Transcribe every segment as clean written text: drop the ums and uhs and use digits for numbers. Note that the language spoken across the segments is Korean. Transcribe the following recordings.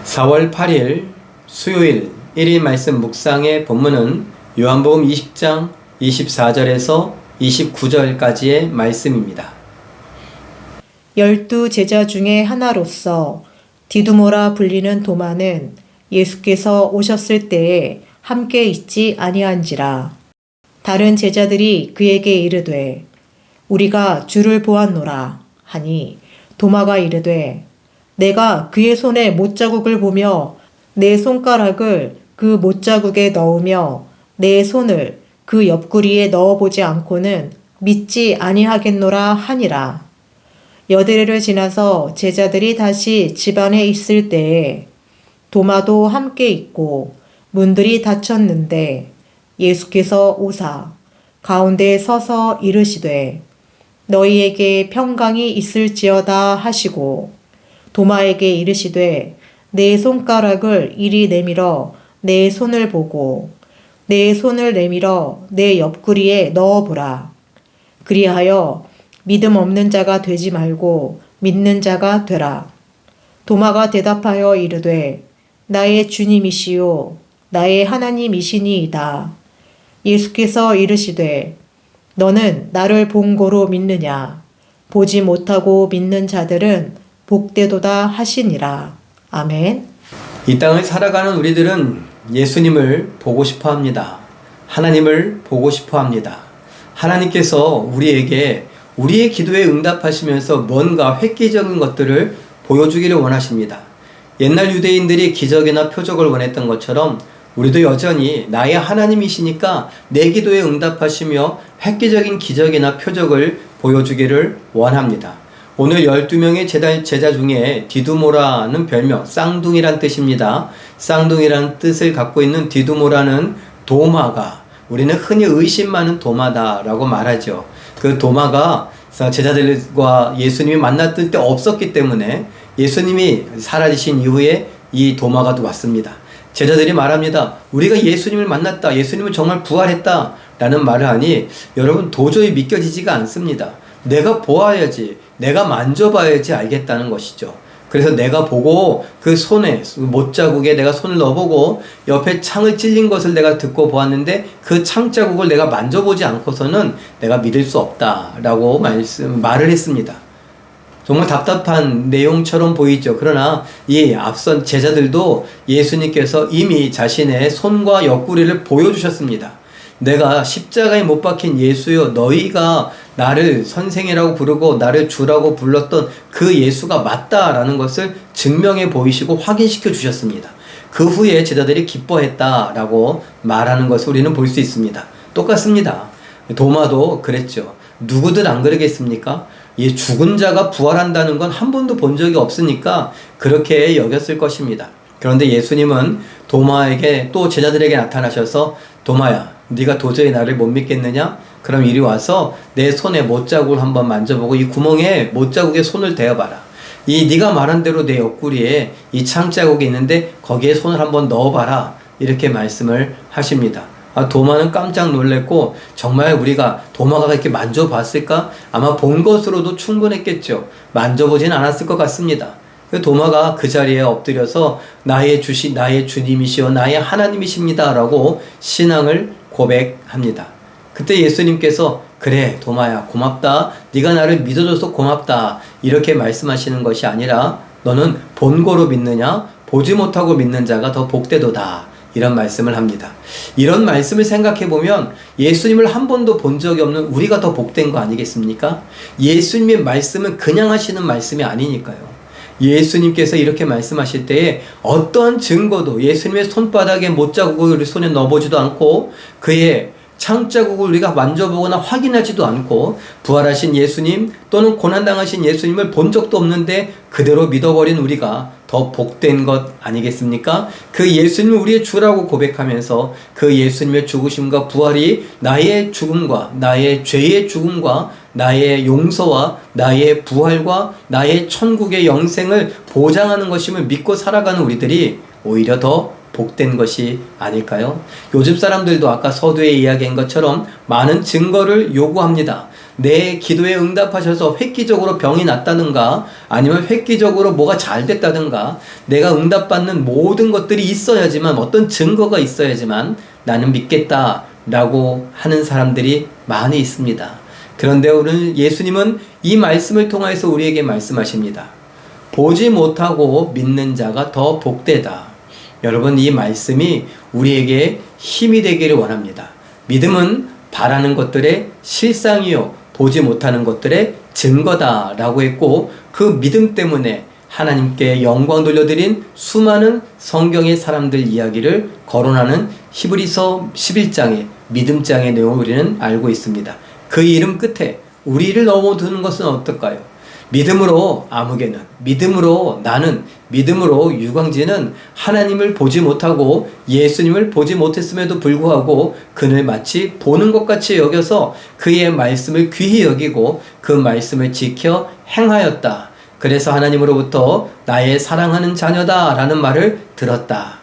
4월 8일 수요일 1일 말씀 묵상의 본문은 요한복음 20장 24절에서 29절까지의 말씀입니다. 12 제자 중에 하나로서 디두모라 불리는 도마는 예수께서 오셨을 때에 함께 있지 아니한지라. 다른 제자들이 그에게 이르되 우리가 주를 보았노라 하니 도마가 이르되 내가 그의 손에 못자국을 보며 내 손가락을 그 못자국에 넣으며 내 손을 그 옆구리에 넣어보지 않고는 믿지 아니하겠노라 하니라. 여드레를 지나서 제자들이 다시 집 안에 있을 때에 도마도 함께 있고 문들이 닫혔는데 예수께서 오사 가운데 서서 이르시되 너희에게 평강이 있을지어다 하시고 도마에게 이르시되 내 손가락을 이리 내밀어 내 손을 보고 내 손을 내밀어 내 옆구리에 넣어보라. 그리하여 믿음 없는 자가 되지 말고 믿는 자가 되라. 도마가 대답하여 이르되 나의 주님이시요 나의 하나님이시니이다. 예수께서 이르시되 너는 나를 본고로 믿느냐? 보지 못하고 믿는 자들은 복되도다 하시니라. 아멘. 이 땅을 살아가는 우리들은 예수님을 보고 싶어 합니다. 하나님을 보고 싶어 합니다. 하나님께서 우리에게 우리의 기도에 응답하시면서 뭔가 획기적인 것들을 보여주기를 원하십니다. 옛날 유대인들이 기적이나 표적을 원했던 것처럼 우리도 여전히 나의 하나님이시니까 내 기도에 응답하시며 획기적인 기적이나 표적을 보여주기를 원합니다. 오늘 12명의 제자 중에 디두모라는 별명, 쌍둥이란 뜻입니다. 쌍둥이란 뜻을 갖고 있는 디두모라는 도마가 우리는 흔히 의심 많은 도마다라고 말하죠. 그 도마가 제자들과 예수님이 만났을 때 없었기 때문에 예수님이 사라지신 이후에 이 도마가 또 왔습니다. 제자들이 말합니다. 우리가 예수님을 만났다. 예수님은 정말 부활했다. 라는 말을 하니 여러분 도저히 믿겨지지가 않습니다. 내가 보아야지, 내가 만져봐야지 알겠다는 것이죠. 그래서 내가 보고 그 손에 못자국에 내가 손을 넣어보고 옆에 창을 찔린 것을 내가 듣고 보았는데 그 창자국을 내가 만져보지 않고서는 내가 믿을 수 없다라고 말을 했습니다. 정말 답답한 내용처럼 보이죠. 그러나 이 앞선 제자들도 예수님께서 이미 자신의 손과 옆구리를 보여주셨습니다. 내가 십자가에 못 박힌 예수여, 너희가 나를 선생이라고 부르고 나를 주라고 불렀던 그 예수가 맞다라는 것을 증명해 보이시고 확인시켜 주셨습니다. 그 후에 제자들이 기뻐했다라고 말하는 것을 우리는 볼 수 있습니다. 똑같습니다. 도마도 그랬죠. 누구들 안 그러겠습니까? 죽은 자가 부활한다는 건 한 번도 본 적이 없으니까 그렇게 여겼을 것입니다. 그런데 예수님은 도마에게 또 제자들에게 나타나셔서 도마야, 네가 도저히 나를 못 믿겠느냐? 그럼 이리 와서 내 손에 못자국을 한번 만져보고 이 구멍에 못자국에 손을 대어봐라. 이 네가 말한 대로 내 옆구리에 이 창자국이 있는데 거기에 손을 한번 넣어봐라. 이렇게 말씀을 하십니다. 도마는 깜짝 놀랐고 정말 우리가 도마가 이렇게 만져봤을까? 아마 본 것으로도 충분했겠죠. 만져보진 않았을 것 같습니다. 도마가 그 자리에 엎드려서 나의 주님이시여 나의 하나님이십니다 라고 신앙을 고백합니다. 그때 예수님께서 그래 도마야 고맙다, 네가 나를 믿어줘서 고맙다 이렇게 말씀하시는 것이 아니라 너는 본고로 믿느냐? 보지 못하고 믿는 자가 더 복되도다 이런 말씀을 합니다. 이런 말씀을 생각해보면 예수님을 한 번도 본 적이 없는 우리가 더 복된 거 아니겠습니까? 예수님의 말씀은 그냥 하시는 말씀이 아니니까요. 예수님께서 이렇게 말씀하실 때에 어떠한 증거도 예수님의 손바닥에 못자국을 우리 손에 넣어보지도 않고 그의 창자국을 우리가 만져보거나 확인하지도 않고 부활하신 예수님 또는 고난당하신 예수님을 본 적도 없는데 그대로 믿어버린 우리가 더 복된 것 아니겠습니까? 그 예수님을 우리의 주라고 고백하면서 그 예수님의 죽으심과 부활이 나의 죽음과 나의 죄의 죽음과 나의 용서와 나의 부활과 나의 천국의 영생을 보장하는 것임을 믿고 살아가는 우리들이 오히려 더 복된 것이 아닐까요? 요즘 사람들도 아까 서두에 이야기한 것처럼 많은 증거를 요구합니다. 내 기도에 응답하셔서 획기적으로 병이 낫다든가 아니면 획기적으로 뭐가 잘 됐다든가 내가 응답받는 모든 것들이 있어야지만 어떤 증거가 있어야지만 나는 믿겠다라고 하는 사람들이 많이 있습니다. 그런데 오늘 예수님은 이 말씀을 통해서 우리에게 말씀하십니다. 보지 못하고 믿는 자가 더 복되다. 여러분, 이 말씀이 우리에게 힘이 되기를 원합니다. 믿음은 바라는 것들의 실상이요 보지 못하는 것들의 증거다라고 했고, 그 믿음 때문에 하나님께 영광 돌려드린 수많은 성경의 사람들 이야기를 거론하는 히브리서 11장의 믿음장의 내용을 우리는 알고 있습니다. 그 이름 끝에 우리를 넣어두는 것은 어떨까요? 믿음으로 아무개는, 믿음으로 나는, 믿음으로 유광진은 하나님을 보지 못하고 예수님을 보지 못했음에도 불구하고 그를 마치 보는 것 같이 여겨서 그의 말씀을 귀히 여기고 그 말씀을 지켜 행하였다. 그래서 하나님으로부터 나의 사랑하는 자녀다 라는 말을 들었다.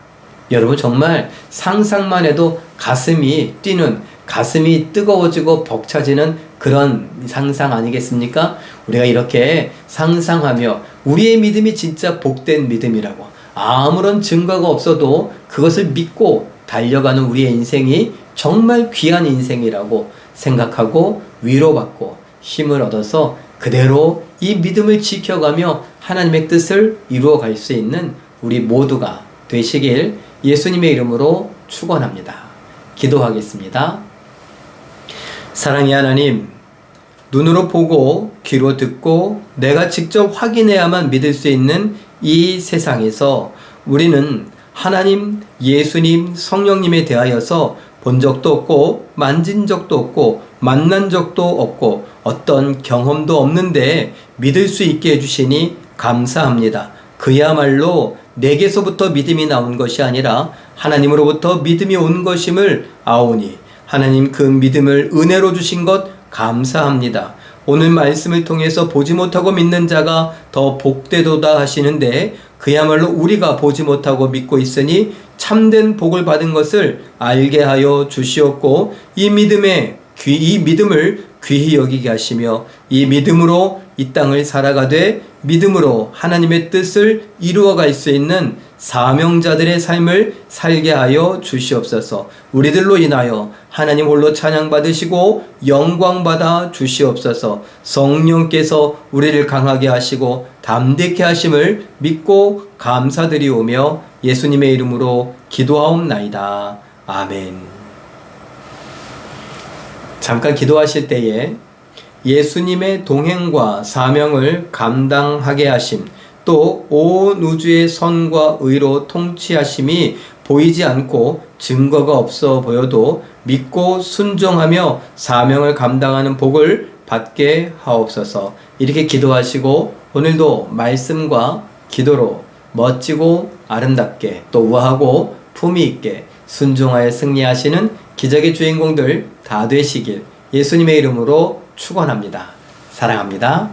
여러분, 정말 상상만 해도 가슴이 뛰는, 가슴이 뜨거워지고 벅차지는 그런 상상 아니겠습니까? 우리가 이렇게 상상하며 우리의 믿음이 진짜 복된 믿음이라고, 아무런 증거가 없어도 그것을 믿고 달려가는 우리의 인생이 정말 귀한 인생이라고 생각하고 위로받고 힘을 얻어서 그대로 이 믿음을 지켜가며 하나님의 뜻을 이루어갈 수 있는 우리 모두가 되시길 예수님의 이름으로 축원합니다. 기도하겠습니다. 사랑의 하나님, 눈으로 보고 귀로 듣고 내가 직접 확인해야만 믿을 수 있는 이 세상에서 우리는 하나님, 예수님, 성령님에 대하여서 본 적도 없고 만진 적도 없고 만난 적도 없고 어떤 경험도 없는데 믿을 수 있게 해주시니 감사합니다. 그야말로 내게서부터 믿음이 나온 것이 아니라 하나님으로부터 믿음이 온 것임을 아오니 하나님, 그 믿음을 은혜로 주신 것 감사합니다. 오늘 말씀을 통해서 보지 못하고 믿는 자가 더 복되도다 하시는데 그야말로 우리가 보지 못하고 믿고 있으니 참된 복을 받은 것을 알게 하여 주시옵고 이 믿음을 귀히 여기게 하시며 이 믿음으로 이 땅을 살아가되 믿음으로 하나님의 뜻을 이루어갈 수 있는 사명자들의 삶을 살게 하여 주시옵소서. 우리들로 인하여 하나님 홀로 찬양받으시고 영광받아 주시옵소서. 성령께서 우리를 강하게 하시고 담대케 하심을 믿고 감사드리오며 예수님의 이름으로 기도하옵나이다. 아멘. 잠깐 기도하실 때에 예수님의 동행과 사명을 감당하게 하심, 또 온 우주의 선과 의로 통치하심이 보이지 않고 증거가 없어 보여도 믿고 순종하며 사명을 감당하는 복을 받게 하옵소서. 이렇게 기도하시고 오늘도 말씀과 기도로 멋지고 아름답게 또 우아하고 품위 있게 순종하여 승리하시는 기적의 주인공들 다 되시길 예수님의 이름으로 축원합니다. 사랑합니다.